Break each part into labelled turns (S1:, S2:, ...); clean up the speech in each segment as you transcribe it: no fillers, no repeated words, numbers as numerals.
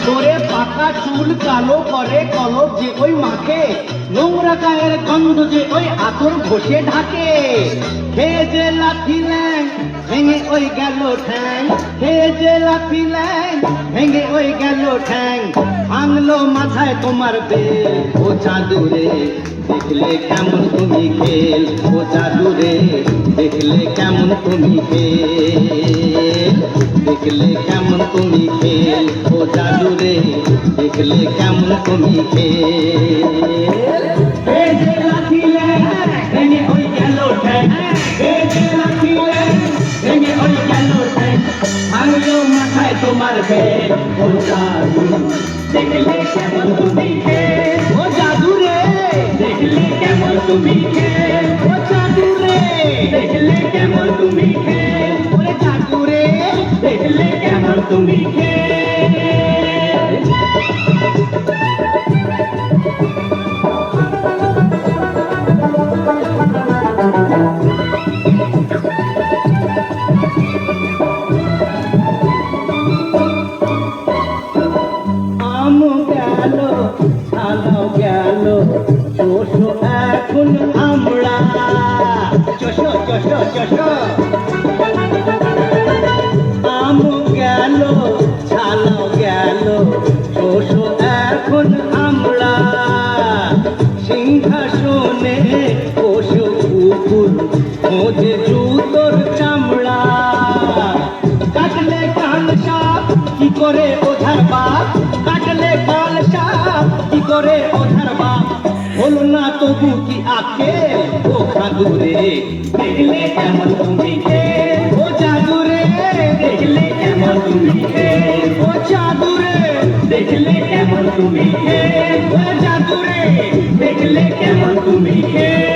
S1: তোরে পাকা চুল কালো করে কলপ যে ওই মাখে, নোংরা গায়ের গন্ধ যে ওই আতর ঘষে ঢাকে। খেয়ে যে লাথি ল্যাং ভেঙে ওই গেল ঠ্যাং, খেয়ে যে লাথি ল্যাং ভেঙে ওই গেল ঠ্যাং। ভাঙলো মাথায় তোমার বেল, ও চাঁদুরে দেখলে কেমন তুমি খেল, ও চাঁদুরে দেখলে কেমন তুমি খেল, দেখলে কেমন তুমি খেল, ও জাদুরে দেখলে কেমন তুমি খেল। এই যে লাথি ল্যাং ভেঙে ওই গেল ঠ্যাং, এই যে লাথি ল্যাং ভেঙে ওই গেল ঠ্যাং। ভাঙলো মাথায় তোমার বেল, ও জাদু দেখলে কেমন তুমি খেল, ও জাদুরে দেখলে কেমন তুমি খেল, ও জাদুরে দেখলে কেমন তুমি খেল, ওরে জাদুরে দেখলে কেমন তুমি খেল। আম গেল ছানাও গেল, চোষো এখন আমরা, চোষো চোষো চোষো। আম গেল ছানাও গেল, চোষো এখন আমরা। সিংহাসনে বসো কুকুর খোঁজে জুতোর চামড়া। কাটলে কান সাপ কি করে ওঝার বাপ, কাটলে কান সাপ কি করে ওঝার বাপ। হলো না তবু কি আঁকে, ও জাদুরে দেখলে কেমন তুমি খেল, ও জাদুরে দেখলে কেমন তুমি খেল, ও জাদুরে দেখলে কেমন তুমি খেল, ও জাদুরে দেখলে কেমন তুমি খেল।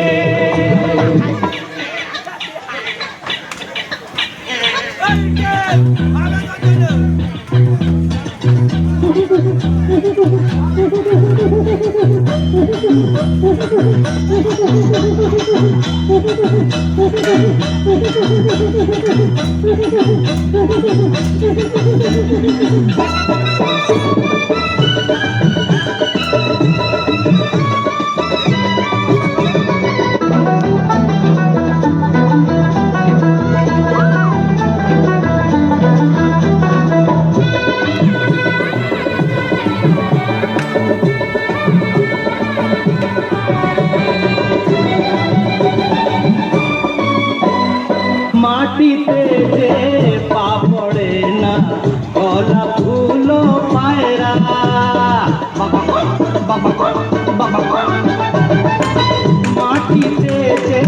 S1: মাটিতে যে পা পড়ে না, গলা ফুলো পায়রা। মাটিতে যে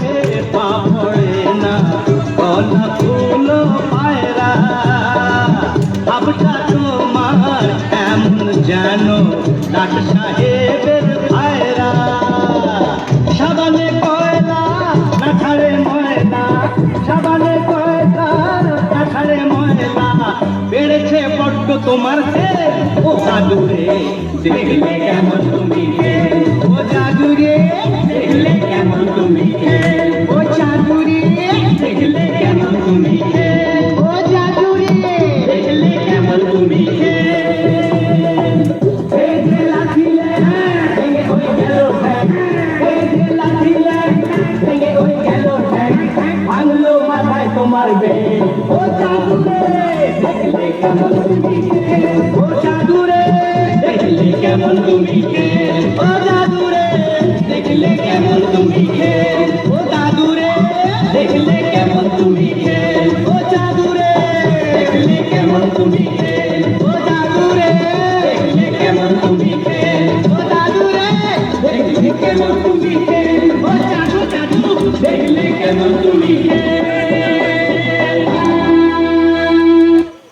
S1: পা পড়ে না, গলা ফুলো পায়রা। আবটা তোমার এমন যেন ডাক সাহেবের ভাইরা। সাবানে কয়লা না ছাড়ে ময়লা, সাবানে কয়লা না ছাড়ে ময়লা। বেড়েছে বড্ড তোমার তেল, ও জাদুরে দেখলে কেমন তুমি খেল, ও জাদুরে দেখলে কেমন তুমি খেল, ও জাদুরে দেখলে কেমন তুমি খেল, ও জাদুরে দেখলে কেমন তুমি খেল। এই যে লাঠি ল্যাং ভেঙে হয়ে গেল ঠ্যাং, এই যে লাঠি ল্যাং ভেঙে হয়ে গেল ঠ্যাং। ভাঙলো মাথায় তোমার বেল, ও জাদুরে দেখলে কেমন তুমি খেল, ও জাদুরে দেখলে কেমন তুমি খেল, ও জাদুরে দেখলে কেমন তুমি খেল, ও জাদুরে দেখলে কেমন তুমি খেল, ও জাদুরে দেখলে কেমন তুমি খেল, ও জাদুরে দেখলে কেমন তুমি খেল, ও জাদুরে দেখলে কেমন তুমি